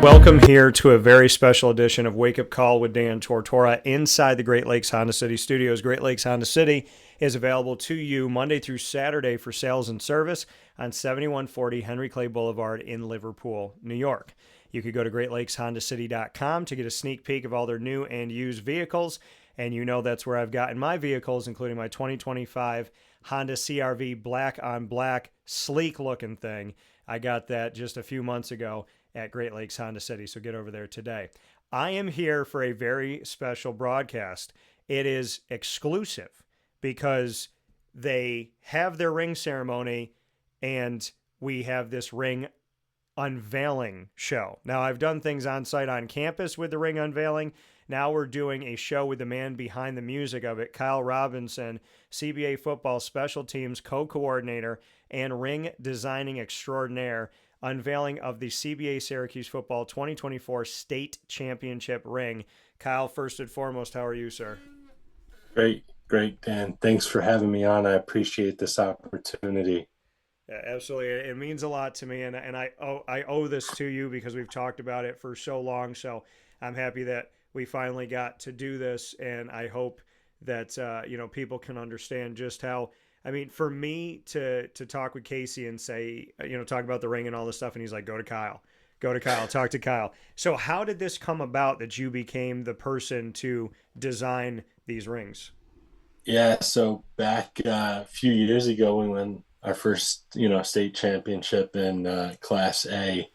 Welcome here to a very special edition of Wake Up Call with Dan Tortora inside the Great Lakes Honda City Studios. Great Lakes Honda City is available to you Monday through Saturday for sales and service on 7140 Henry Clay Boulevard in Liverpool, New York. You could go to greatlakeshondacity.com to get a sneak peek of all their new and used vehicles. And you know that's where I've gotten my vehicles, including my 2025 Honda CR-V black on black, sleek looking thing. I got that just a few months ago at Great Lakes Honda City, so get over there today. I am here for a very special broadcast. It is exclusive because they have their ring ceremony and we have this ring unveiling show. Now, I've done things on site on campus with the ring unveiling. Now we're doing a show with the man behind the music of it, Kyle Robinson, CBA football special teams co-coordinator and ring designing extraordinaire, unveiling of the CBA Syracuse football 2024 state championship ring. Kyle, first and foremost, how are you, sir? Great, Dan. Thanks for having me on. I appreciate this opportunity. Yeah, absolutely. It means a lot to me, and I owe this to you because we've talked about it for so long. So I'm happy that we finally got to do this, and I hope that people can understand just how. I mean, for me to talk with Casey and say, talk about the ring and all this stuff, and he's like, go to Kyle, talk to Kyle. So how did this come about that you became the person to design these rings? Yeah, so back a few years ago, we won our first, state championship in Class A.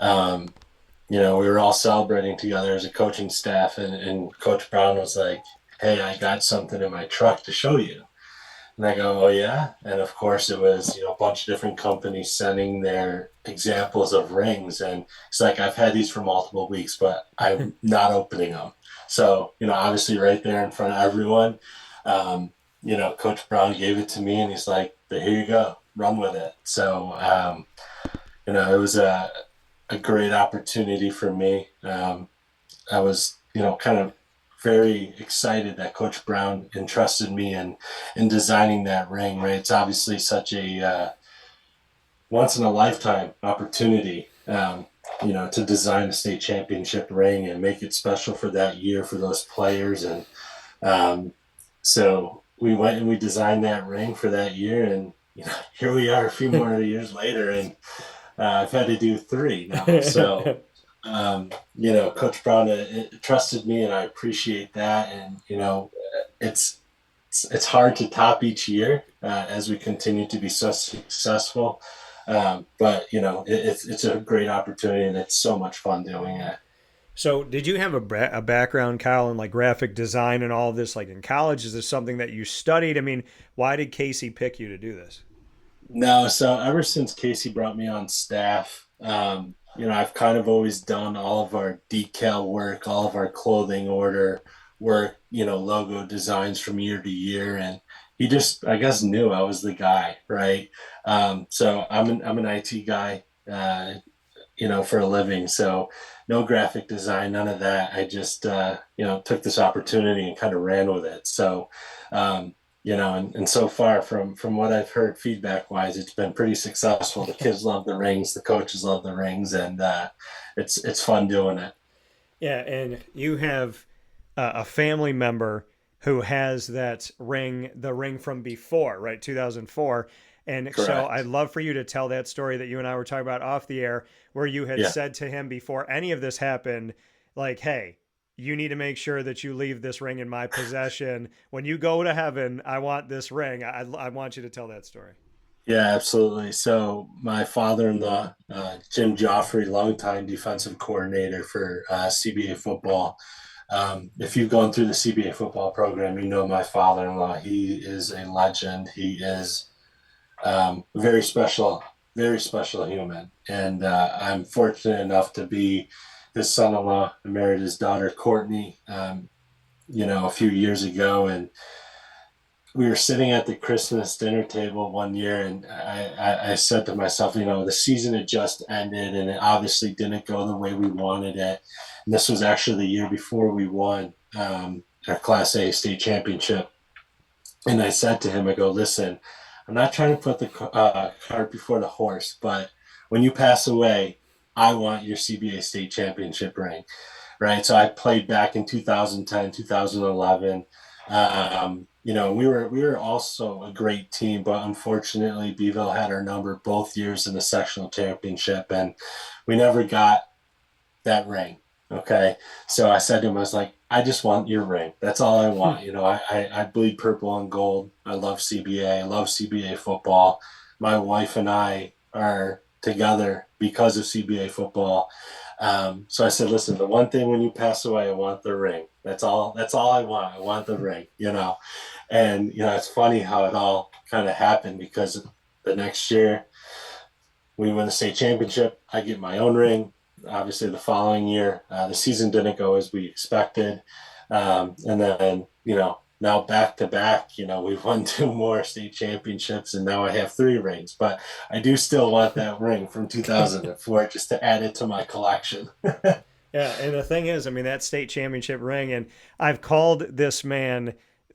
We were all celebrating together as a coaching staff, and Coach Brown was like, "Hey, I got something in my truck to show you." And I go, "Oh yeah?" And of course it was, a bunch of different companies sending their examples of rings. And it's like, I've had these for multiple weeks, but I'm not opening them. So, obviously right there in front of everyone, Coach Brown gave it to me and he's like, "Here you go, run with it." So, it was a great opportunity for me. I was, kind of very excited that Coach Brown entrusted me in designing that ring, right? It's obviously such a once in a lifetime opportunity, to design a state championship ring and make it special for that year for those players. And so we went and we designed that ring for that year. And, here we are a few more years later, and I've had to do three now. So, Coach Brown trusted me, and I appreciate that. And it's it's hard to top each year as we continue to be so successful. But it's a great opportunity, and it's so much fun doing it. So, did you have a background, Kyle, in like graphic design and all of this, like in college? Is this something that you studied? I mean, why did Casey pick you to do this? No, so ever since Casey brought me on staff, I've kind of always done all of our decal work, all of our clothing order work, logo designs from year to year, and he just, I guess, knew I was the guy, right? So I'm an IT guy, for a living, so no graphic design, none of that. I just, took this opportunity and kind of ran with it. So, and so far from what I've heard feedback wise, it's been pretty successful. The kids love the rings, the coaches love the rings, and it's fun doing it. Yeah, and you have a family member who has that ring, the ring from before, right? 2004. And so Correct. I'd love for you to tell that story that you and I were talking about off the air, where you had Yeah. said to him before any of this happened, like, hey, you need to make sure that you leave this ring in my possession. When you go to heaven, I want this ring. I want you to tell that story. Yeah, absolutely. So my father-in-law, Jim Joffrey, longtime defensive coordinator for CBA football. If you've gone through the CBA football program, you know my father-in-law. He is a legend. He is very special human. And I'm fortunate enough to be his son-in-law. I married his daughter, Courtney, a few years ago. And we were sitting at the Christmas dinner table one year, and I said to myself, the season had just ended, and it obviously didn't go the way we wanted it. And this was actually the year before we won our Class A state championship. And I said to him, I go, "Listen, I'm not trying to put the cart before the horse, but when you pass away, I want your CBA state championship ring, right? So I played back in 2010, 2011. We were also a great team, but unfortunately, Beeville had our number both years in the sectional championship, and we never got that ring. Okay. So I said to him, I was like, I just want your ring. That's all I want. I bleed purple and gold. I love CBA. I love CBA football. My wife and I are together because of CBA football. So I said, listen, the one thing when you pass away, I want the ring. That's all I want. I want the ring. And, it's funny how it all kind of happened because the next year we win the state championship. I get my own ring. Obviously, the following year, the season didn't go as we expected. And then, now back to back, we've won 2 more state championships and now I have 3 rings. But I do still want that ring from 2004 just to add it to my collection. Yeah, and the thing is, I mean, that state championship ring, and I've called this man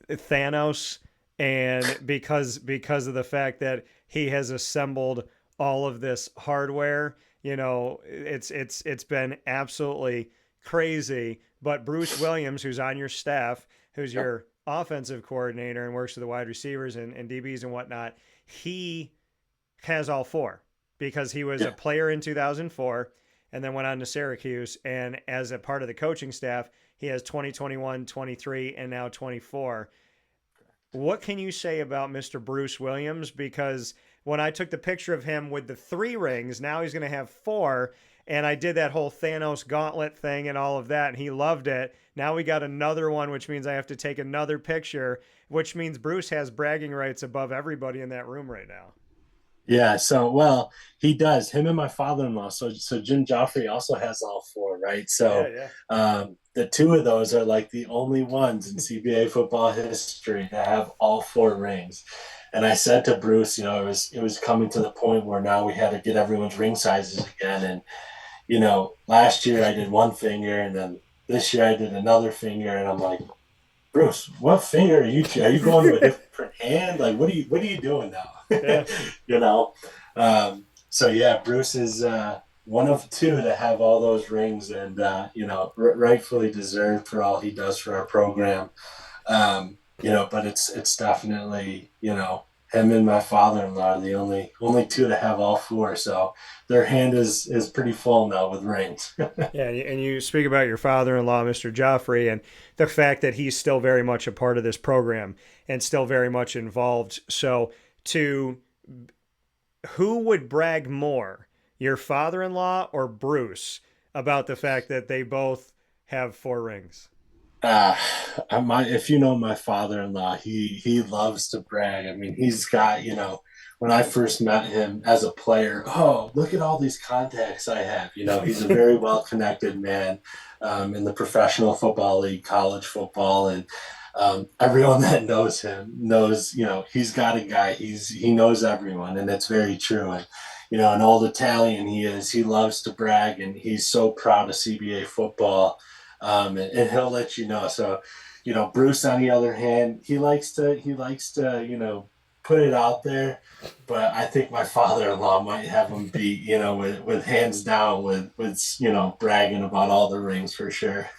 Thanos, and because of the fact that he has assembled all of this hardware, it's been absolutely crazy. But Bruce Williams, who's on your staff, who's Yep. your offensive coordinator and works with the wide receivers and DBs and whatnot, he has all 4 because he was a Yeah. player in 2004 and then went on to Syracuse. And as a part of the coaching staff, he has 2021, 23, and now 24. What can you say about Mr. Bruce Williams? Because when I took the picture of him with the 3 rings, now he's going to have 4. And I did that whole Thanos gauntlet thing and all of that, and he loved it. Now we got another one, which means I have to take another picture, which means Bruce has bragging rights above everybody in that room right now. Yeah, so well, he does. Him and my father-in-law. So Jim Joffrey also has all 4, right? Yeah, So yeah. the 2 of those are like the only ones in CBA football history to have all 4 rings. And I said to Bruce, it was coming to the point where now we had to get everyone's ring sizes again. And last year I did one finger, and then this year I did another finger, and I'm like, Bruce, what finger are you going to a different hand? Like, what are you doing now? Yeah. you know? So yeah, Bruce is one of 2 to have all those rings, and rightfully deserved for all he does for our program. But it's definitely, him and my father-in-law are the only 2 to have all 4. So their hand is pretty full now with rings. Yeah, and you speak about your father-in-law, Mr. Joffrey, and the fact that he's still very much a part of this program and still very much involved. So, to who would brag more, your father-in-law or Bruce, about the fact that they both have 4 rings? Uh, if you know my father-in-law, he loves to brag. I mean, he's got, when I first met him as a player, oh, look at all these contacts I have. He's a very well-connected man in the professional football league, college football, and everyone that knows him knows, he's got a guy. He knows everyone, and it's very true. And an old Italian he is. He loves to brag, and he's so proud of CBA football. And he'll let you know. So, Bruce, on the other hand, he likes to put it out there, but I think my father-in-law might have him beat, with hands down with bragging about all the rings for sure.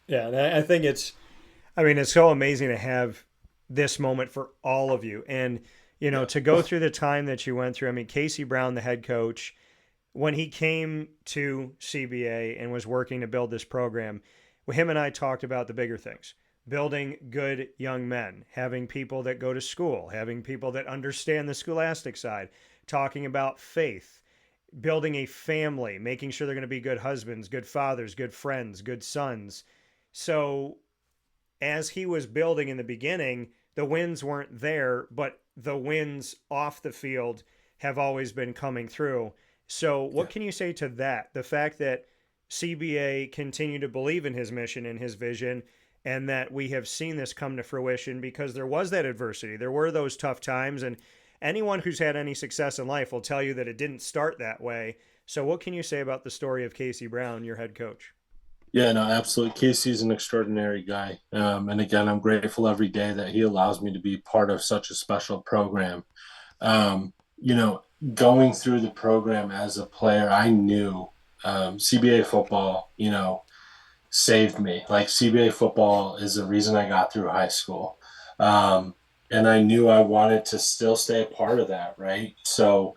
Yeah, and I think it's so amazing to have this moment for all of you. And, Yeah. to go through the time that you went through. I mean, Casey Brown, the head coach, when he came to CBA and was working to build this program, him and I talked about the bigger things: building good young men, having people that go to school, having people that understand the scholastic side, talking about faith, building a family, making sure they're going to be good husbands, good fathers, good friends, good sons. So as he was building in the beginning, the wins weren't there, but the wins off the field have always been coming through. So, what Yeah. can you say to that? The fact that CBA continue to believe in his mission and his vision, and that we have seen this come to fruition because there was that adversity. There were those tough times, and anyone who's had any success in life will tell you that it didn't start that way. So, what can you say about the story of Casey Brown, your head coach? Yeah, no, absolutely. Casey's an extraordinary guy. And again, I'm grateful every day that he allows me to be part of such a special program. Um, you know, Going through the program as a player, I knew CBA football, saved me. Like CBA football is the reason I got through high school. And I knew I wanted to still stay a part of that, right? So,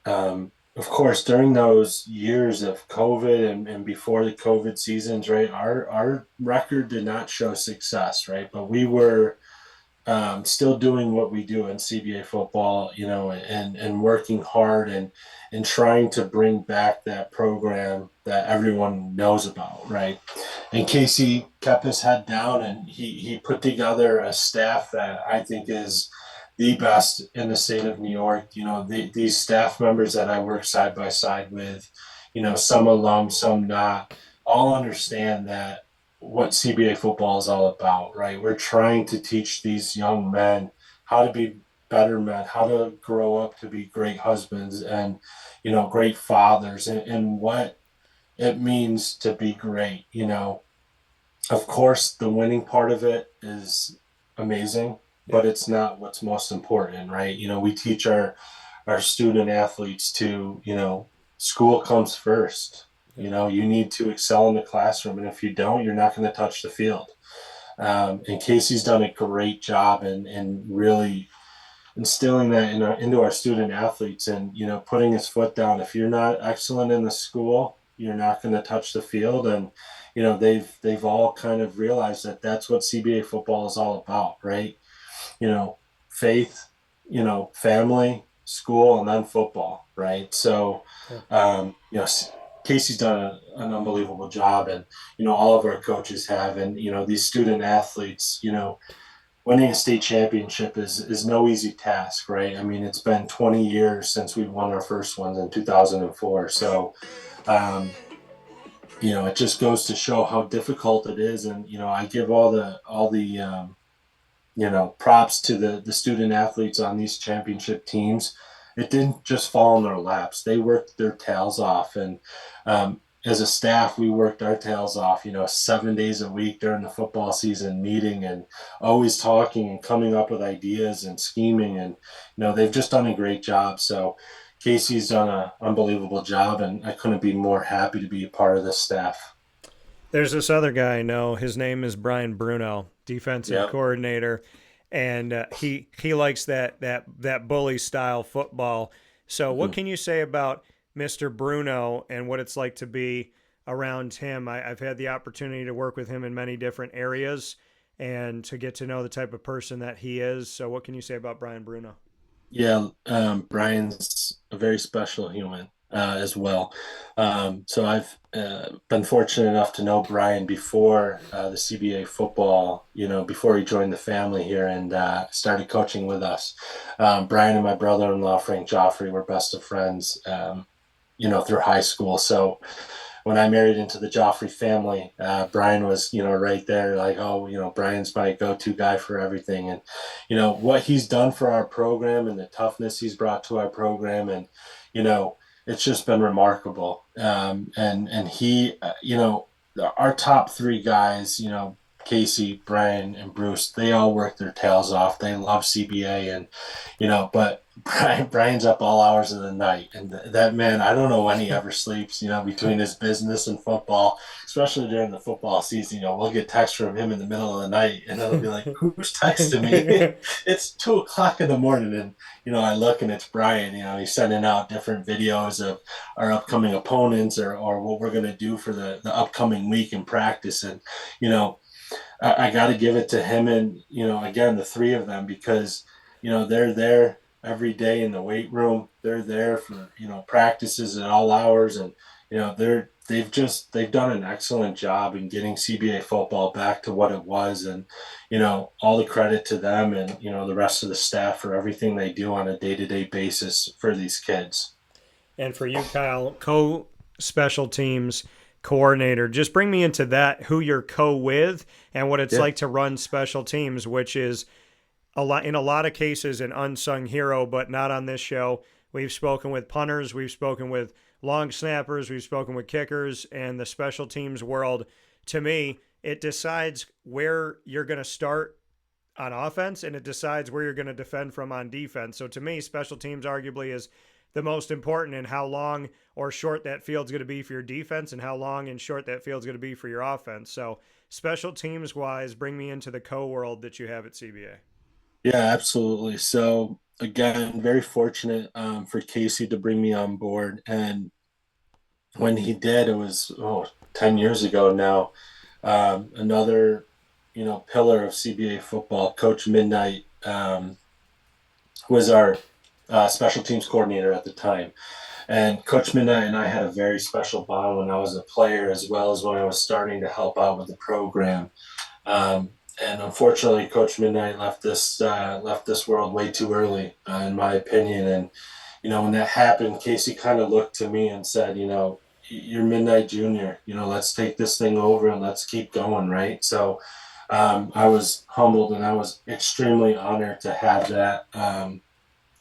of course, during those years of COVID and before the COVID seasons, right, our record did not show success, right? But we were still doing what we do in CBA football, and working hard and trying to bring back that program that everyone knows about, right? And Casey kept his head down, and he put together a staff that I think is the best in the state of New York. These staff members that I work side by side with, some alum, some not, all understand that what CBA football is all about, right? We're trying to teach these young men how to be better men, how to grow up to be great husbands and, great fathers, and what it means to be great. Of course, the winning part of it is amazing, Yeah. but it's not what's most important, right? We teach our student athletes to, school comes first. You need to excel in the classroom, and if you don't, you're not going to touch the field. And Casey's done a great job in really instilling that into our student athletes, and putting his foot down. If you're not excellent in the school, you're not going to touch the field. And they've all kind of realized that that's what CBA football is all about, right? Faith, family, school, and then football, right? So, Casey's done an unbelievable job, and all of our coaches have, and these student athletes, winning a state championship is no easy task, right? I mean, it's been 20 years since we won our first ones in 2004, so. It just goes to show how difficult it is, and I give all the props to the student athletes on these championship teams. It didn't just fall in their laps. They worked their tails off. And as a staff, we worked our tails off, 7 days a week during the football season, meeting and always talking and coming up with ideas and scheming. And, they've just done a great job. So Casey's done an unbelievable job, and I couldn't be more happy to be a part of this staff. There's this other guy I know. His name is Brian Bruno, defensive Yep. coordinator, and he likes that bully style football. So, what Mhm. can you say about Mr. Bruno and what it's like to be around him? I've had the opportunity to work with him in many different areas and to get to know the type of person that he is. So, what can you say about Brian Bruno? Yeah, Brian's a very special human as well. So I've been fortunate enough to know Brian before the CBA football, before he joined the family here and started coaching with us. Brian and my brother-in-law, Frank Joffrey, were best of friends, through high school. So when I married into the Joffrey family, Brian was, right there, like, oh, Brian's my go-to guy for everything. And, what he's done for our program and the toughness he's brought to our program. And, it's just been remarkable. And he, our top three guys, Casey, Brian, and Bruce, they all work their tails off. They love CBA, and but Brian's up all hours of the night, and that man, I don't know when he ever sleeps. Between his business and football, especially during the football season, we'll get texts from him in the middle of the night, and it'll be like, "Who's texting me?" It's 2 o'clock in the morning, and I look, and it's Brian. He's sending out different videos of our upcoming opponents or what we're gonna do for the upcoming week in practice, and I got to give it to him and again the three of them, because they're there every day in the weight room. They're there for practices at all hours, and they've done an excellent job in getting CBA football back to what it was, and all the credit to them and the rest of the staff for everything they do on a day-to-day basis for these kids. And for you, Kyle, co special teams coordinator, just bring me into that, who you're co with, and what it's Yeah. like to run special teams, which is in a lot of cases an unsung hero, but not on this show. We've spoken with punters, we've spoken with long snappers, we've spoken with kickers, and the special teams world, to me, it decides where you're going to start on offense and it decides where you're going to defend from on defense. So to me, special teams arguably is the most important in how long or short that field's going to be for your defense and how long and short that field's going to be for your offense. So, special teams wise, bring me into the co-world that you have at CBA. Yeah, absolutely. So again, very fortunate for Casey to bring me on board. And when he did, it was 10 years ago now. Another, pillar of CBA football, Coach Midnight, was our special teams coordinator at the time. And Coach Midnight and I had a very special bond when I was a player, as well as when I was starting to help out with the program. And unfortunately, Coach Midnight left this world way too early, in my opinion. And when that happened, Casey kind of looked to me and said, "You're Midnight Junior. Let's take this thing over and let's keep going." Right. So I was humbled and I was extremely honored to have that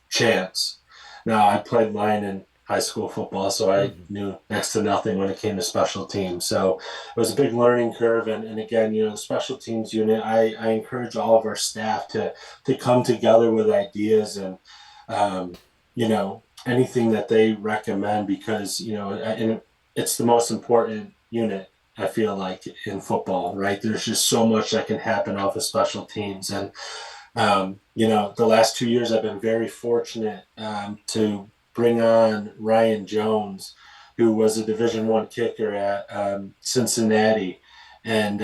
chance. Now, I played mine in high school football, so I knew next to nothing when it came to special teams. So it was a big learning curve. And again, the special teams unit, I encourage all of our staff to come together with ideas and, anything that they recommend, because, and it's the most important unit, I feel like, in football, right? There's just so much that can happen off of special teams. And the last 2 years I've been very fortunate to bring on Ryan Jones, who was a Division I kicker at Cincinnati. And,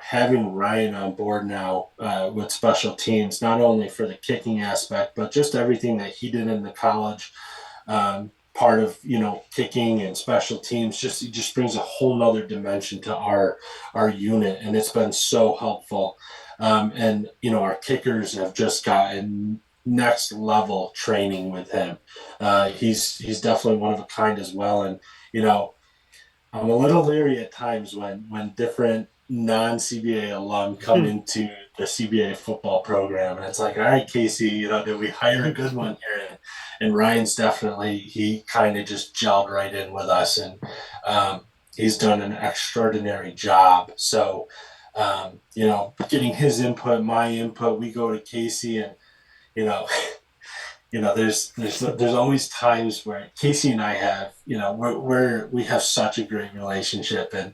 having Ryan on board now with special teams, not only for the kicking aspect, but just everything that he did in the college part of, kicking and special teams, it just brings a whole nother dimension to our unit. And it's been so helpful. And our kickers have just gotten next level training with him. He's definitely one of a kind as well. And I'm a little leery at times when different non-CBA alum come into the CBA football program, and it's like, all right, Casey, did we hire a good one here? And Ryan's definitely, he kind of just gelled right in with us, and he's done an extraordinary job. So getting his input, my input, we go to Casey, and there's always times where Casey and I have, we have such a great relationship, and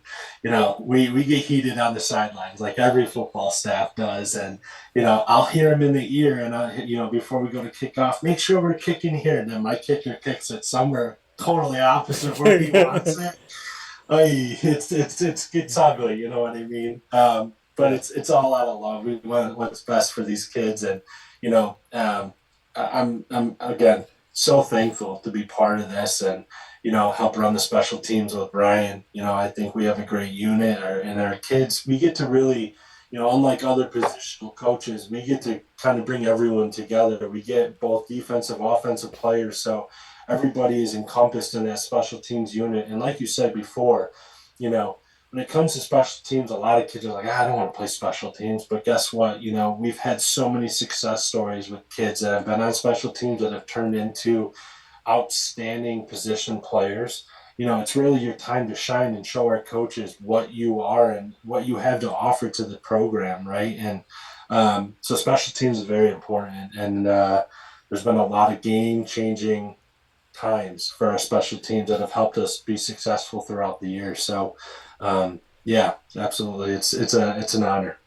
we get heated on the sidelines like every football staff does, and I'll hear him in the ear, and before we go to kick off, make sure we're kicking here, and then my kicker kicks it somewhere totally opposite where he wants it. It's ugly, you know what I mean? But it's all out of love. We want what's best for these kids, and I'm again so thankful to be part of this and help run the special teams with Brian. I think we have a great unit, and our kids, we get to really, unlike other positional coaches, we get to kind of bring everyone together. We get both defensive, offensive players, so everybody is encompassed in that special teams unit. And like you said before, when it comes to special teams, a lot of kids are like, I don't want to play special teams. But guess what? We've had so many success stories with kids that have been on special teams that have turned into outstanding position players. It's really your time to shine and show our coaches what you are and what you have to offer to the program, right? And so special teams is very important. And there's been a lot of game-changing times for our special teams that have helped us be successful throughout the year. So, yeah, absolutely. It's an honor.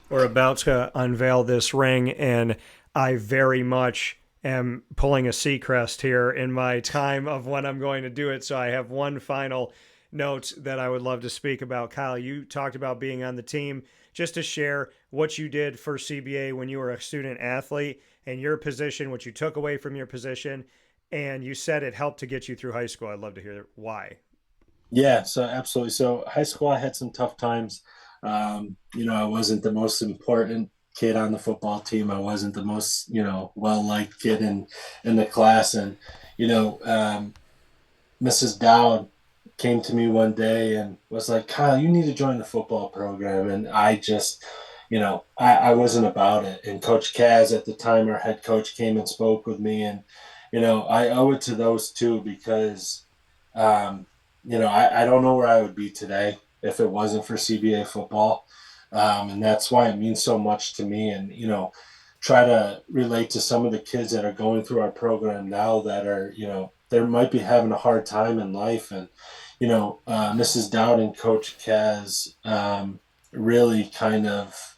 We're about to unveil this ring, and I very much am pulling a Seacrest here in my time of when I'm going to do it. So I have one final note that I would love to speak about. Kyle, you talked about being on the team. Just to share what you did for CBA when you were a student athlete and your position, what you took away from your position, and you said it helped to get you through high school. I'd love to hear why. Yeah, so absolutely. So high school, I had some tough times. I wasn't the most important kid on the football team. I wasn't the most, well-liked kid in the class. And, Mrs. Dowd came to me one day and was like, Kyle, you need to join the football program. And I just, I wasn't about it. And Coach Kaz at the time, our head coach, came and spoke with me. And, I owe it to those two because, I don't know where I would be today if it wasn't for CBA football. And that's why it means so much to me. And, try to relate to some of the kids that are going through our program now that are, they might be having a hard time in life. And, Mrs. Dowd and Coach Kaz really kind of,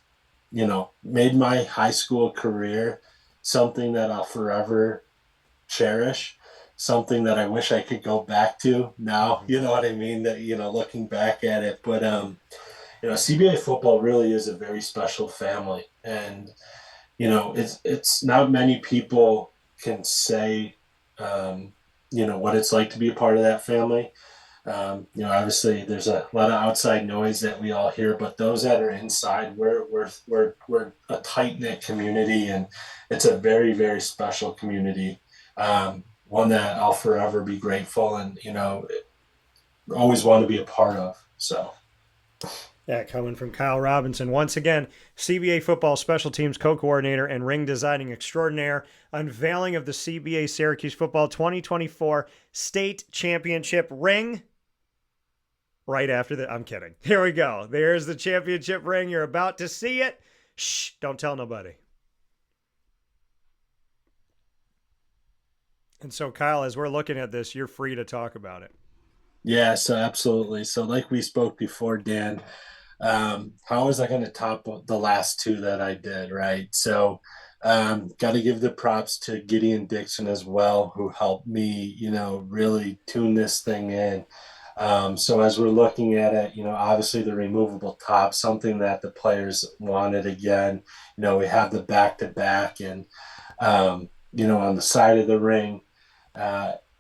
made my high school career something that I'll forever cherish, something that I wish I could go back to now, you know what I mean? That, looking back at it. But, CBA football really is a very special family. And, it's not many people can say, what it's like to be a part of that family. Obviously there's a lot of outside noise that we all hear, but those that are inside, we're a tight knit community, and it's a very, very special community. One that I'll forever be grateful and, always want to be a part of. So. Yeah, coming from Kyle Robinson. Once again, CBA football special teams co-coordinator and ring designing extraordinaire. Unveiling of the CBA Syracuse football 2024 state championship ring. Right after that. I'm kidding. Here we go. There's the championship ring. You're about to see it. Shh, don't tell nobody. And so, Kyle, as we're looking at this, you're free to talk about it. Yeah, so absolutely. So like we spoke before, Dan, how was I going to top the last two that I did, right? So got to give the props to Gideon Dixon as well, who helped me, really tune this thing in. So as we're looking at it, obviously the removable top, something that the players wanted again. We have the back-to-back and, on the side of the ring,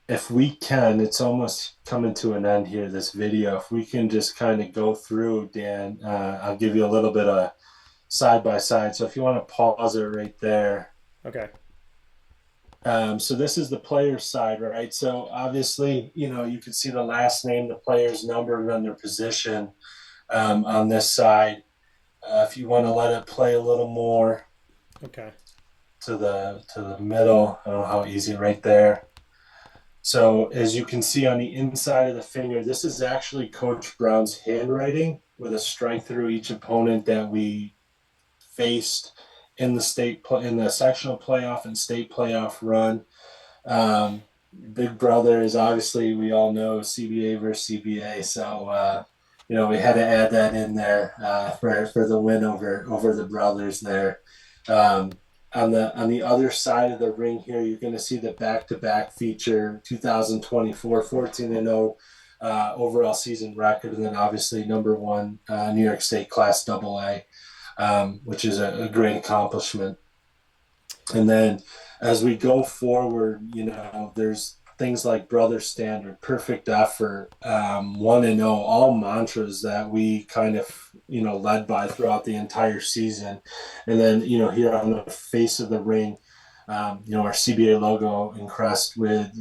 if we can, it's almost coming to an end here, this video. If we can just kind of go through, Dan, I'll give you a little bit of side by side. So if you want to pause it right there. Okay. So this is the player's side, right? So obviously, you can see the last name, the player's number, and then their position on this side. If you want to let it play a little more. Okay. To the middle. I don't know how easy right there. So as you can see on the inside of the finger, this is actually Coach Brown's handwriting with a strike through each opponent that we faced in the sectional playoff and state playoff run. Big brother is obviously, we all know, CBA versus CBA. So, we had to add that in there for the win over the brothers there. On the other side of the ring here, you're going to see the back-to-back feature, 2024 14-0 overall season record, and then obviously number one New York State Class AA, which is a great accomplishment. And then as we go forward, there's things like brother standard, perfect effort, 1-0, all mantras that we kind of, led by throughout the entire season. And then, here on the face of the ring, our CBA logo and crest with,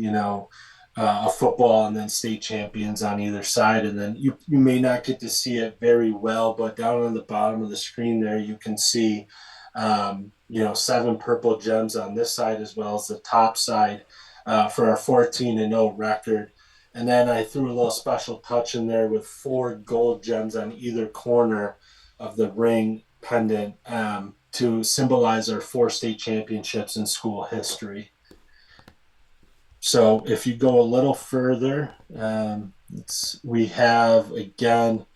a football and then state champions on either side. And then you may not get to see it very well, but down on the bottom of the screen there, you can see, 7 purple gems on this side as well as the top side. For our 14-0 record. And then I threw a little special touch in there with 4 gold gems on either corner of the ring pendant to symbolize our 4 state championships in school history. So if you go a little further, we have, again,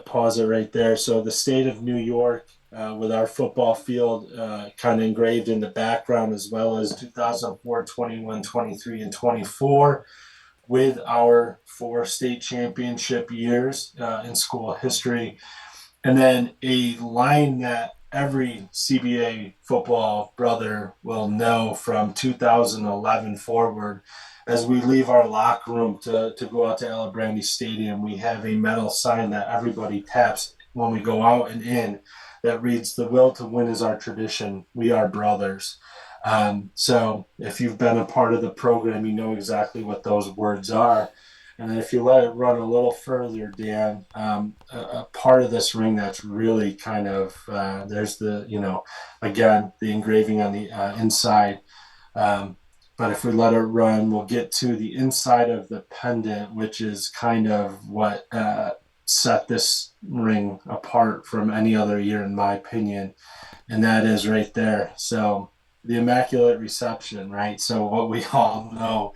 pause it right there. So the state of New York, with our football field kind of engraved in the background, as well as 2004, 21, 23, and 24, with our 4 state championship years in school history. And then a line that every CBA football brother will know from 2011 forward. As we leave our locker room to go out to Ella Brandy Stadium, we have a metal sign that everybody taps when we go out and in that reads, "The will to win is our tradition. We are brothers." So if you've been a part of the program, you know exactly what those words are. And then if you let it run a little further, Dan, a part of this ring that's really kind of, there's the, again, the engraving on the inside. But if we let it run, we'll get to the inside of the pendant, which is kind of what set this ring apart from any other year, in my opinion, and that is right there. So the Immaculate Reception, right? So what we all know,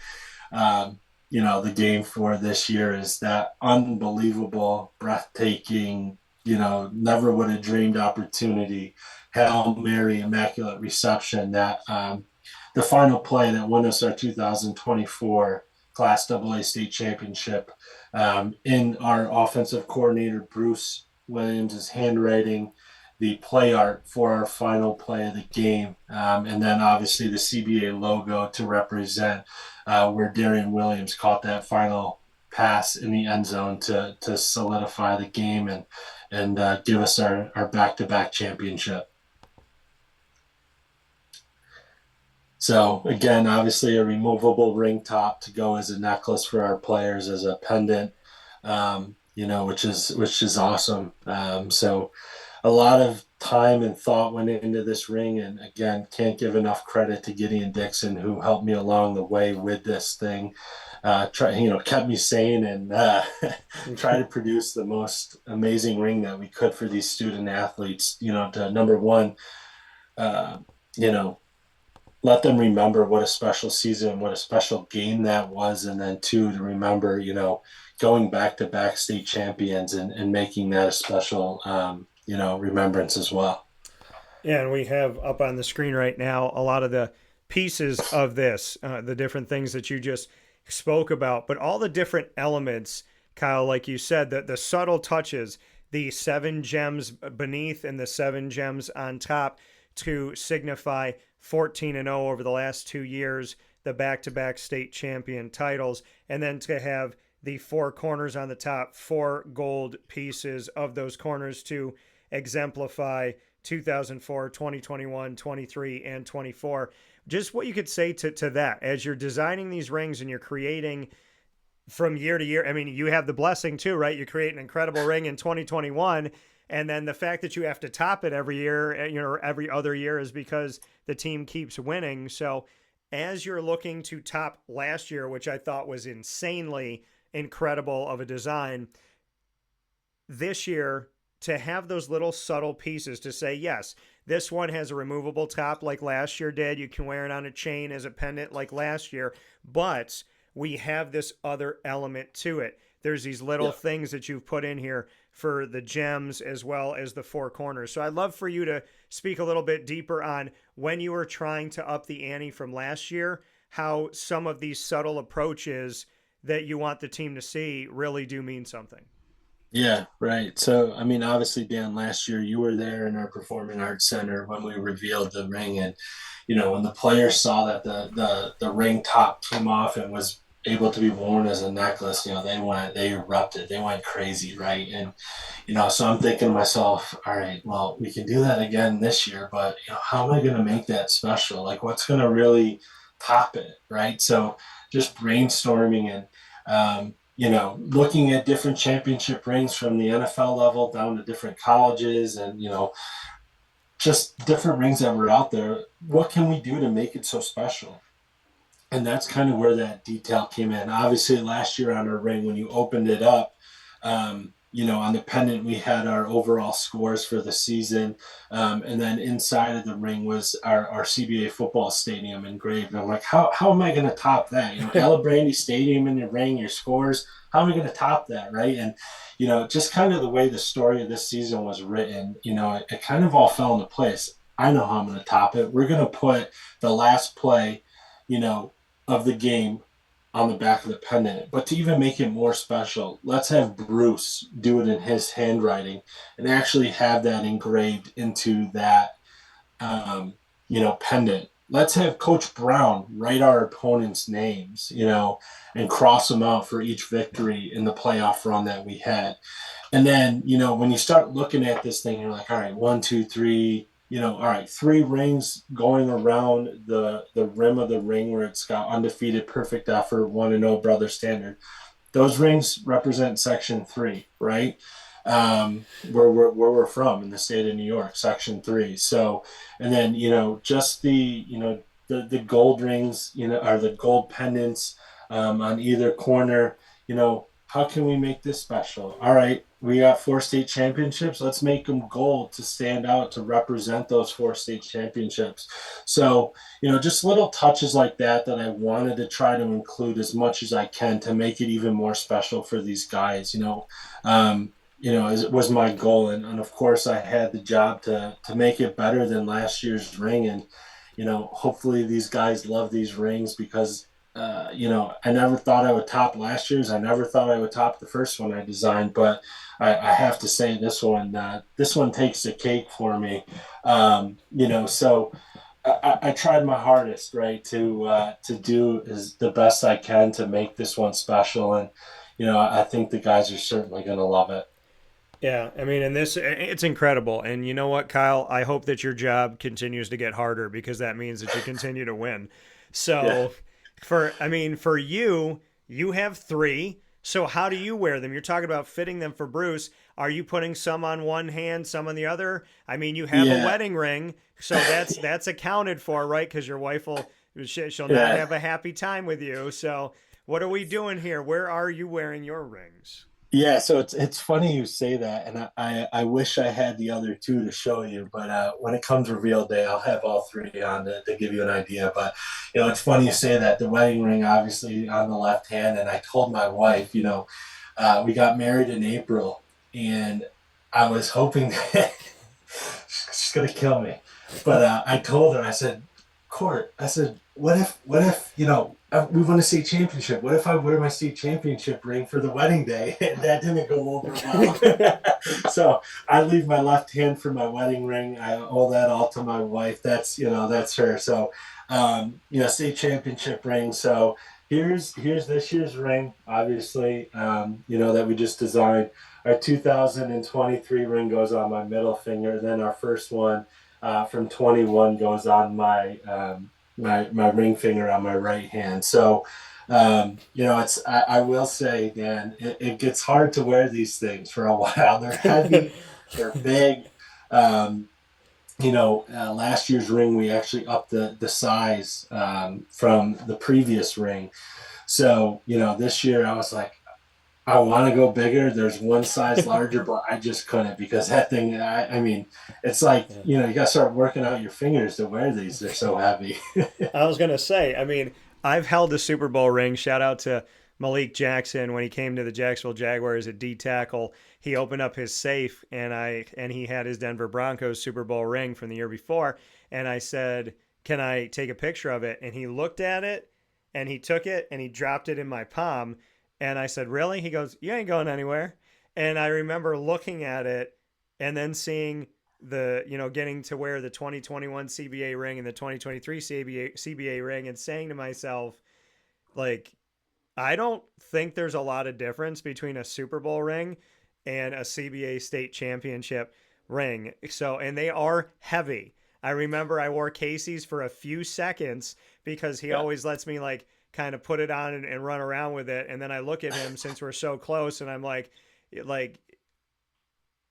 the game for this year is that unbelievable, breathtaking, never would have dreamed opportunity, Hail Mary, Immaculate Reception, that the final play that won us our 2024 Class AA state championship, in our offensive coordinator, Bruce Williams' handwriting, the play art for our final play of the game, and then obviously the CBA logo to represent where Darian Williams caught that final pass in the end zone to solidify the game and give us our back-to-back championship. So again, obviously a removable ring top to go as a necklace for our players, as a pendant, which is awesome. So a lot of time and thought went into this ring, and again, can't give enough credit to Gideon Dixon, who helped me along the way with this thing. Kept me sane and try to produce the most amazing ring that we could for these student athletes. To number one, let them remember what a special season, what a special game that was. And then two, to remember, going back to back state champions and making that a special, remembrance as well. Yeah, and we have up on the screen right now a lot of the pieces of this, the different things that you just spoke about, but all the different elements, Kyle, like you said, the subtle touches, the 7 gems beneath and the 7 gems on top to signify 14-0 over the last 2 years, the back-to-back state champion titles, and then to have the 4 corners on the top, 4 gold pieces of those corners to exemplify 2004, 2021, 23, and 24. Just what you could say to that as you're designing these rings and you're creating from year to year. I mean, you have the blessing too, right? You create an incredible ring in 2021, and then the fact that you have to top it every year, every other year, is because the team keeps winning. So as you're looking to top last year, which I thought was insanely incredible of a design, this year, to have those little subtle pieces to say, yes, this one has a removable top like last year did. You can wear it on a chain as a pendant like last year, but we have this other element to it. There's these little things that you've put in here for the gems as well as the 4 corners. So I'd love for you to speak a little bit deeper on when you were trying to up the ante from last year, how some of these subtle approaches that you want the team to see really do mean something. Yeah, right. So, I mean, obviously, Dan, last year you were there in our Performing Arts Center when we revealed the ring, and when the players saw that the ring top came off and was able to be worn as a necklace, they erupted, they went crazy, right? And so I'm thinking to myself, all right, well, we can do that again this year, but how am I going to make that special? Like, what's going to really top it, right? So, just brainstorming and looking at different championship rings from the NFL level down to different colleges and, just different rings that were out there. What can we do to make it so special? And that's kind of where that detail came in. Obviously, last year on our ring, when you opened it up, on the pendant, we had our overall scores for the season. And then inside of the ring was our CBA football stadium engraved. And I'm like, how am I going to top that? Ella Brandy Stadium in your ring, your scores, how am I going to top that, right? And, just kind of the way the story of this season was written, it kind of all fell into place. I know how I'm going to top it. We're going to put the last play, of the game on the back of the pendant. But to even make it more special, let's have Bruce do it in his handwriting and actually have that engraved into that, pendant. Let's have Coach Brown write our opponents' names, and cross them out for each victory in the playoff run that we had. And then, when you start looking at this thing, you're like, all right, 1, 2, 3, all right, 3 rings going around the rim of the ring where it's got undefeated, perfect effort, 1-0 brother standard. Those rings represent Section 3, right? Where we're from in the state of New York, Section 3. So, and then, just the gold rings, or the gold pendants on either corner, how can we make this special? All right, we got 4 state championships. Let's make them gold to stand out to represent those 4 state championships. So, just little touches like that that I wanted to try to include as much as I can to make it even more special for these guys. It was my goal, and of course I had the job to make it better than last year's ring, and hopefully these guys love these rings because I never thought I would top last year's. I never thought I would top the first one I designed, but I have to say this one takes the cake for me. So I tried my hardest, right, to do is the best I can to make this one special, and I think the guys are certainly going to love it. Yeah, I mean, and it's incredible. And you know what, Kyle? I hope that your job continues to get harder because that means that you continue to win. Yeah. So, for you, you have three. So how do you wear them? You're talking about fitting them for Bruce. Are you putting some on one hand, some on the other? I mean, you have a Yeah. wedding ring, so that's accounted for, right? Because your wife she'll not Yeah. have a happy time with you. So what are we doing here? Where are you wearing your rings? Yeah, so it's funny you say that, and I wish I had the other two to show you, but when it comes reveal day, I'll have all three on to give you an idea. But it's funny you say that. The wedding ring, obviously, on the left hand, and I told my wife, we got married in April, and I was hoping that she's gonna kill me, but I told her, I said, Court, I said, what if, we won a state championship. What if I wear my state championship ring for the wedding day? And that didn't go over well. So I leave my left hand for my wedding ring. I owe that all to my wife. That's her. So, state championship ring. So here's this year's ring, obviously, that we just designed. Our 2023 ring goes on my middle finger. Then our first one from 21 goes on my ring finger on my right hand. So, I will say, Dan, it gets hard to wear these things for a while. They're heavy, they're big. Last year's ring, we actually upped the size from the previous ring. So, this year I was like, I want to go bigger. There's one size larger, but I just couldn't because that thing, I mean, it's like, Yeah. you got to start working out your fingers to wear these. They're so heavy. I was gonna say, I mean, I've held the Super Bowl ring. Shout out to Malik Jackson when he came to the Jacksonville Jaguars at D tackle. He opened up his safe and he had his Denver Broncos Super Bowl ring from the year before. And I said, "Can I take a picture of it?" And he looked at it and he took it and he dropped it in my palm. And I said, "Really?" He goes, "You ain't going anywhere." And I remember looking at it and then seeing getting to wear the 2021 CBA ring and the 2023 CBA ring and saying to myself, like, I don't think there's a lot of difference between a Super Bowl ring and a CBA state championship ring. So, and they are heavy. I remember I wore Casey's for a few seconds because he Yeah. always lets me like kind of put it on and run around with it. And then I look at him since we're so close and I'm like,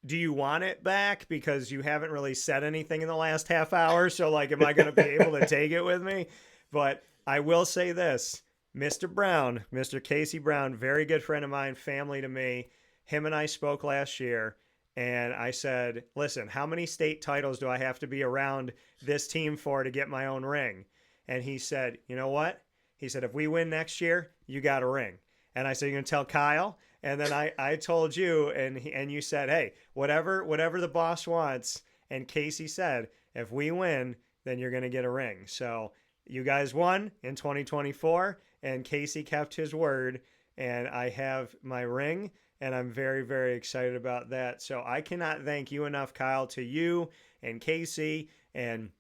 do you want it back? Because you haven't really said anything in the last half hour. So, like, am I going to be able to take it with me? But I will say this, Mr. Brown, Mr. Casey Brown, very good friend of mine, family to me. Him and I spoke last year, and I said, listen, how many state titles do I have to be around this team for to get my own ring? And he said, you know what? He said, if we win next year, you got a ring. And I said, you're going to tell Kyle? And then I told you, and you said, hey, whatever the boss wants. And Casey said, if we win, then you're going to get a ring. So you guys won in 2024, and Casey kept his word, and I have my ring, and I'm very, very excited about that. So I cannot thank you enough, Kyle, to you and Casey and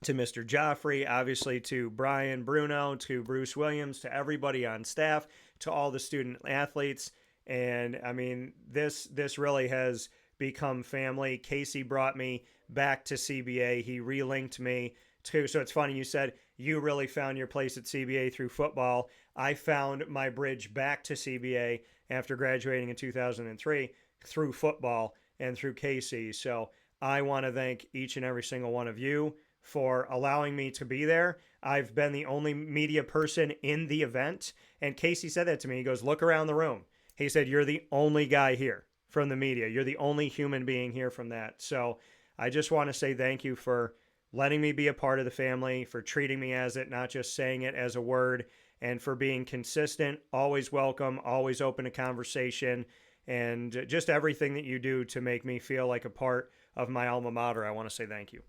to Mr. Joffrey, obviously to Brian Bruno, to Bruce Williams, to everybody on staff, to all the student athletes. And I mean, this really has become family. Casey brought me back to CBA. He relinked me to. So it's funny you said you really found your place at CBA through football. I found my bridge back to CBA after graduating in 2003 through football and through Casey. So I want to thank each and every single one of you for allowing me to be there. I've been the only media person in the event. And Casey said that to me. He goes, look around the room. He said, "You're the only guy here from the media. You're the only human being here from that." So I just want to say thank you for letting me be a part of the family, for treating me as it, not just saying it as a word, and for being consistent, always welcome, always open to conversation, and just everything that you do to make me feel like a part of my alma mater. I want to say thank you.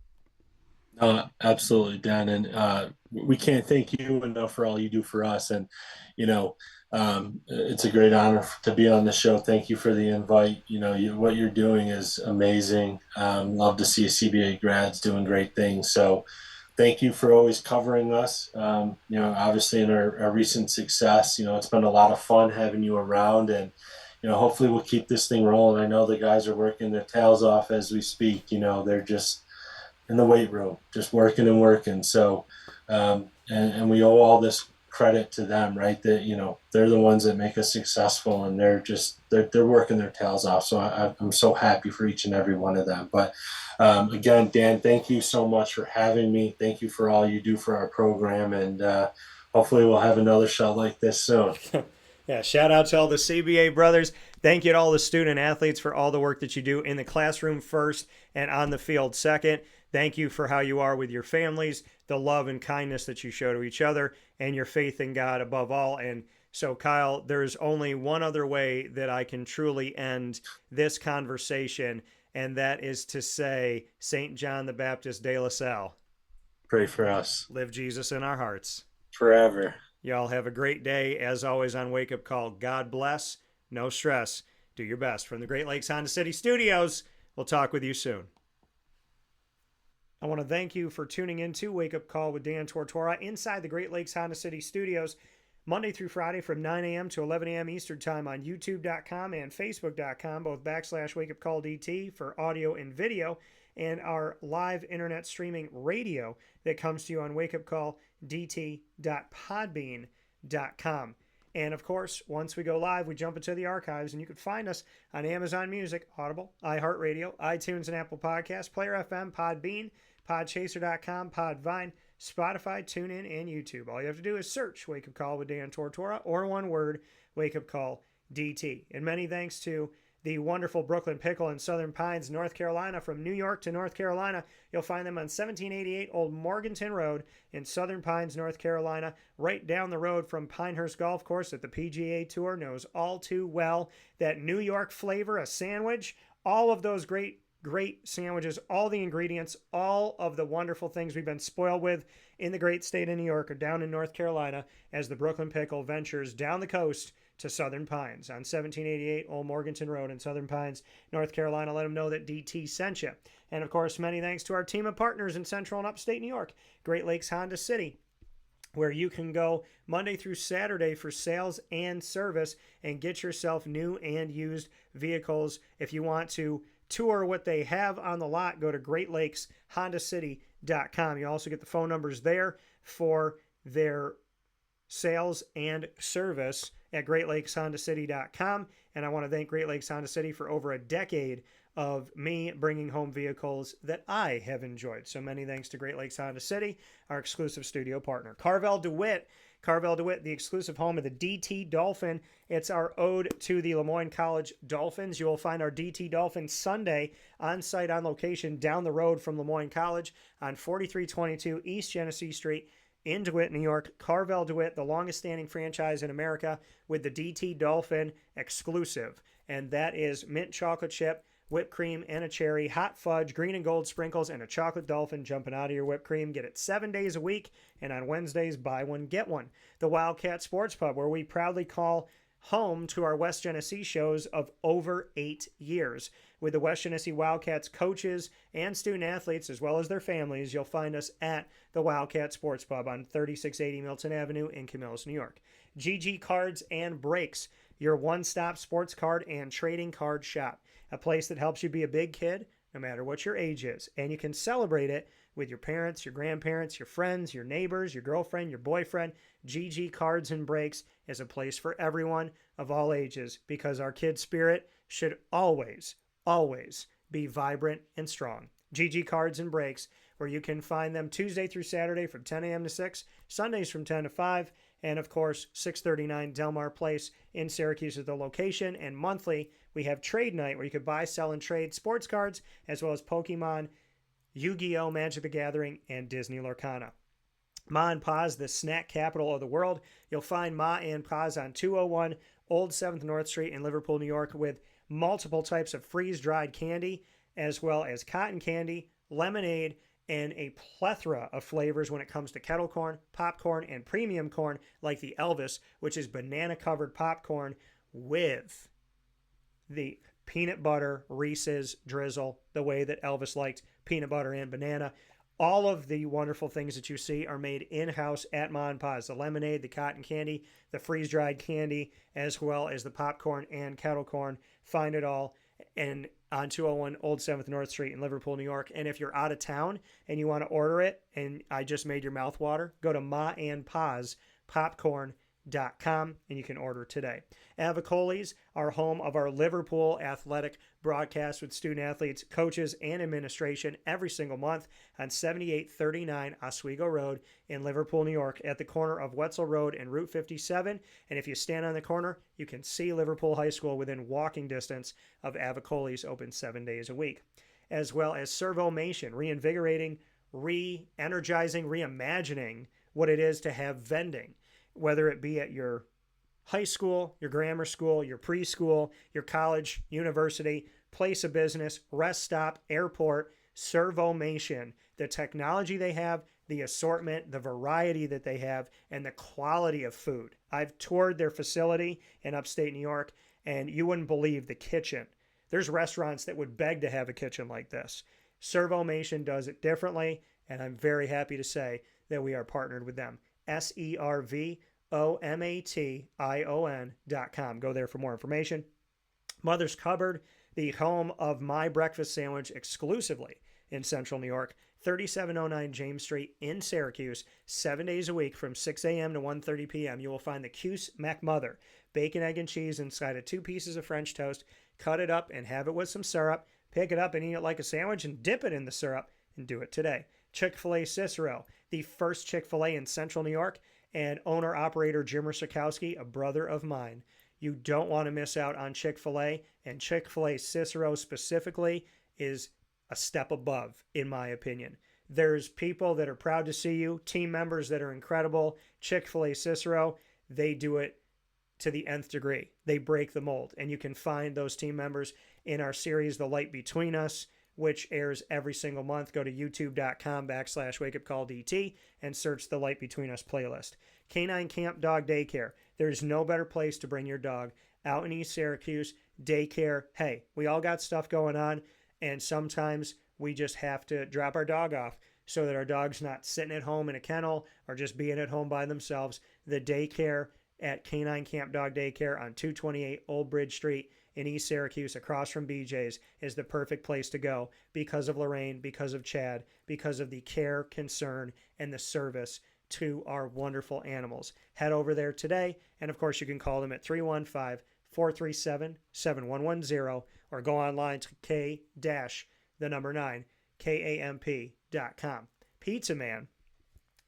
Absolutely, Dan, and we can't thank you enough for all you do for us. And it's a great honor to be on the show. Thank you for the invite. What you're doing is amazing. Love to see CBA grads doing great things. So, thank you for always covering us. Obviously in our recent success, it's been a lot of fun having you around, and hopefully we'll keep this thing rolling. I know the guys are working their tails off as we speak. They're just in the weight room, just working and working. So, and we owe all this credit to them, right? That, they're the ones that make us successful, and they're working their tails off. So I'm so happy for each and every one of them. But again, Dan, thank you so much for having me. Thank you for all you do for our program. And hopefully we'll have another show like this soon. Yeah, shout out to all the CBA brothers. Thank you to all the student athletes for all the work that you do in the classroom first and on the field second. Thank you for how you are with your families, the love and kindness that you show to each other, and your faith in God above all. And so, Kyle, there's only one other way that I can truly end this conversation, and that is to say, St. John the Baptist de La Salle. Pray for us. Live Jesus in our hearts. Forever. Y'all have a great day. As always on Wake Up Call, God bless. No stress. Do your best. From the Great Lakes Honda City Studios, we'll talk with you soon. I want to thank you for tuning in to Wake Up Call with Dan Tortora inside the Great Lakes Honda City Studios, Monday through Friday from 9 a.m. to 11 a.m. Eastern Time on YouTube.com and Facebook.com, both /WakeUpCallDT for audio and video, and our live internet streaming radio that comes to you on WakeUpCallDT.podbean.com. And of course, once we go live, we jump into the archives, and you can find us on Amazon Music, Audible, iHeartRadio, iTunes and Apple Podcasts, Player FM, Podbean, Podchaser.com, Podvine, Spotify, TuneIn, and YouTube. All you have to do is search Wake Up Call with Dan Tortora, or one word, Wake Up Call DT. And many thanks to the wonderful Brooklyn Pickle in Southern Pines, North Carolina. From New York to North Carolina, you'll find them on 1788 Old Morganton Road in Southern Pines, North Carolina, right down the road from Pinehurst Golf Course that the PGA Tour knows all too well. That New York flavor, a sandwich, all of those great sandwiches, all the ingredients, all of the wonderful things we've been spoiled with in the great state of New York are down in North Carolina as the Brooklyn Pickle ventures down the coast to Southern Pines on 1788 Old Morganton Road in Southern Pines, North Carolina. Let them know that DT sent you. And of course, many thanks to our team of partners in Central and Upstate New York, Great Lakes Honda City, where you can go Monday through Saturday for sales and service and get yourself new and used vehicles. If you want to tour what they have on the lot, go to GreatLakesHondaCity.com. You also get the phone numbers there for their sales and service at GreatLakesHondaCity.com. And I want to thank Great Lakes Honda City for over a decade of me bringing home vehicles that I have enjoyed. So many thanks to Great Lakes Honda City, our exclusive studio partner. Carvel DeWitt, the exclusive home of the DT Dolphin. It's our ode to the Lemoyne College Dolphins. You will find our DT Dolphin Sunday on site, on location, down the road from Lemoyne College on 4322 East Genesee Street in DeWitt, New York. Carvel DeWitt, the longest standing franchise in America with the DT Dolphin exclusive. And that is mint chocolate chip, whipped cream, and a cherry, hot fudge, green and gold sprinkles, and a chocolate dolphin jumping out of your whipped cream. Get it 7 days a week, and on Wednesdays, buy one, get one. The Wildcat Sports Pub, where we proudly call home to our West Genesee shows of over 8 years. With the West Genesee Wildcats coaches and student athletes, as well as their families, you'll find us at the Wildcat Sports Pub on 3680 Milton Avenue in Camillus, New York. GG Cards and Breaks, your one-stop sports card and trading card shop. A place that helps you be a big kid, no matter what your age is. And you can celebrate it with your parents, your grandparents, your friends, your neighbors, your girlfriend, your boyfriend. GG Cards and Breaks is a place for everyone of all ages, because our kid spirit should always be vibrant and strong. GG Cards and Breaks, where you can find them Tuesday through Saturday from 10 a.m. to 6, Sundays from 10 to 5, And of course, 639 Delmar Place in Syracuse is the location. And monthly, we have Trade Night where you could buy, sell, and trade sports cards, as well as Pokemon, Yu-Gi-Oh!, Magic the Gathering, and Disney Lorcana. Ma and Pa's, the snack capital of the world. You'll find Ma and Pa's on 201 Old 7th North Street in Liverpool, New York, with multiple types of freeze-dried candy, as well as cotton candy, lemonade, and a plethora of flavors when it comes to kettle corn, popcorn, and premium corn, like the Elvis, which is banana-covered popcorn with the peanut butter Reese's drizzle, the way that Elvis liked peanut butter and banana. All of the wonderful things that you see are made in-house at Ma and Pa's. The lemonade, the cotton candy, the freeze-dried candy, as well as the popcorn and kettle corn. Find it all on 201 Old 7th North Street in Liverpool, New York. And if you're out of town and you want to order it, and I just made your mouth water, go to Ma and Pa's Popcorn.com and you can order today. Avicoli's, our home of our Liverpool athletic broadcast with student athletes, coaches, and administration every single month on 7839 Oswego Road in Liverpool, New York, at the corner of Wetzel Road and Route 57. And if you stand on the corner, you can see Liverpool High School within walking distance of Avicoli's, open 7 days a week. As well as Servomation, reinvigorating, re-energizing, reimagining what it is to have vending, whether it be at your high school, your grammar school, your preschool, your college, university, place of business, rest stop, airport. Servomation, the technology they have, the assortment, the variety that they have, and the quality of food. I've toured their facility in upstate New York, and you wouldn't believe the kitchen. There's restaurants that would beg to have a kitchen like this. Servomation does it differently, and I'm very happy to say that we are partnered with them. ServoMation.com. Go there for more information. Mother's Cupboard, the home of my breakfast sandwich exclusively in Central New York, 3709 James Street in Syracuse, 7 days a week from 6 a.m. to 1:30 p.m. You will find the Cuse McMother, bacon, egg, and cheese inside of 2 pieces of French toast. Cut it up and have it with some syrup. Pick it up and eat it like a sandwich and dip it in the syrup, and do it today. Chick-fil-A Cicero, the first Chick-fil-A in Central New York, and owner-operator Jim Rusakowski, a brother of mine. You don't want to miss out on Chick-fil-A, and Chick-fil-A Cicero specifically is a step above, in my opinion. There's people that are proud to see you, team members that are incredible. Chick-fil-A Cicero, they do it to the nth degree. They break the mold, and you can find those team members in our series, The Light Between Us, which airs every single month. Go to youtube.com/WakeUpCallDT and search the Light Between Us playlist. Canine Camp Dog Daycare. There's no better place to bring your dog out in East Syracuse. Daycare. Hey, we all got stuff going on, and sometimes we just have to drop our dog off so that our dog's not sitting at home in a kennel or just being at home by themselves. The daycare at Canine Camp Dog Daycare on 228 Old Bridge Street in East Syracuse, across from BJ's, is the perfect place to go because of Lorraine, because of Chad, because of the care, concern, and the service to our wonderful animals. Head over there today, and of course you can call them at 315-437-7110 or go online to K-9KAMP.com. Pizza Man,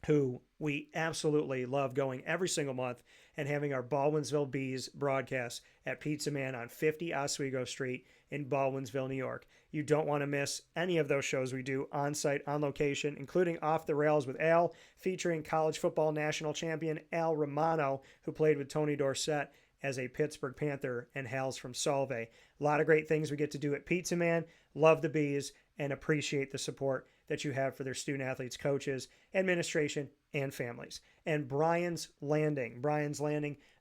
who we absolutely love going every single month and having our Baldwinsville Bees broadcast at Pizza Man on 50 Oswego Street in Baldwinsville, New York. You don't want to miss any of those shows we do on-site, on location, including Off the Rails with Al, featuring college football national champion Al Romano, who played with Tony Dorsett as a Pittsburgh Panther, and Hal's from Solvay. A lot of great things we get to do at Pizza Man. Love the Bees and appreciate the support that you have for their student athletes, coaches, administration, and families. And Brian's Landing,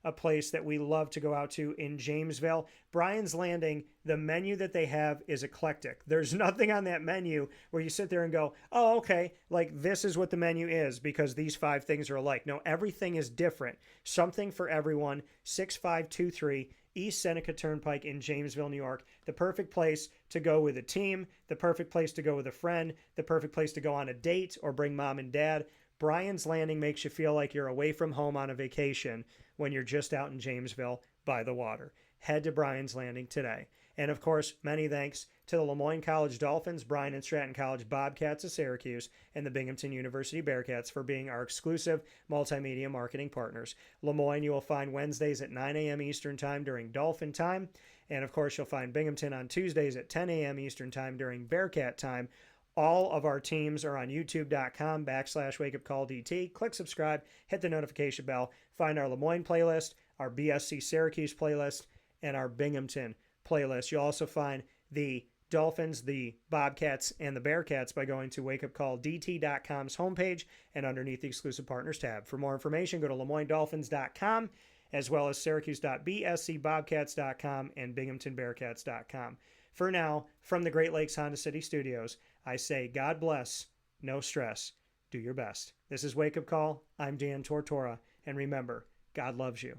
a place that we love to go out to in Jamesville. Brian's Landing, the menu that they have is eclectic. There's nothing on that menu where you sit there and go, oh, okay, like this is what the menu is because these 5 things are alike. No, everything is different. Something for everyone. 6523 East Seneca Turnpike in Jamesville, New York. The perfect place to go with a team, the perfect place to go with a friend, the perfect place to go on a date or bring mom and dad. Brian's Landing makes you feel like you're away from home on a vacation when you're just out in Jamesville by the water. Head to Brian's Landing today. And of course, many thanks to the Lemoyne College Dolphins, Bryan and Stratton College Bobcats of Syracuse, and the Binghamton University Bearcats for being our exclusive multimedia marketing partners. Lemoyne you will find Wednesdays at 9 a.m. Eastern Time during Dolphin Time. And of course, you'll find Binghamton on Tuesdays at 10 a.m. Eastern Time during Bearcat Time. All of our teams are on youtube.com/WakeUpCallDT. Click subscribe, hit the notification bell, find our Lemoyne playlist, our BSC Syracuse playlist, and our Binghamton playlist. You'll also find the Dolphins, the Bobcats, and the Bearcats by going to WakeUpCallDT.com's homepage and underneath the Exclusive Partners tab. For more information, go to LeMoyneDolphins.com as well as Syracuse.bscbobcats.com and BinghamtonBearcats.com. For now, from the Great Lakes Honda City Studios, I say God bless, no stress, do your best. This is Wake Up Call. I'm Dan Tortora, and remember, God loves you.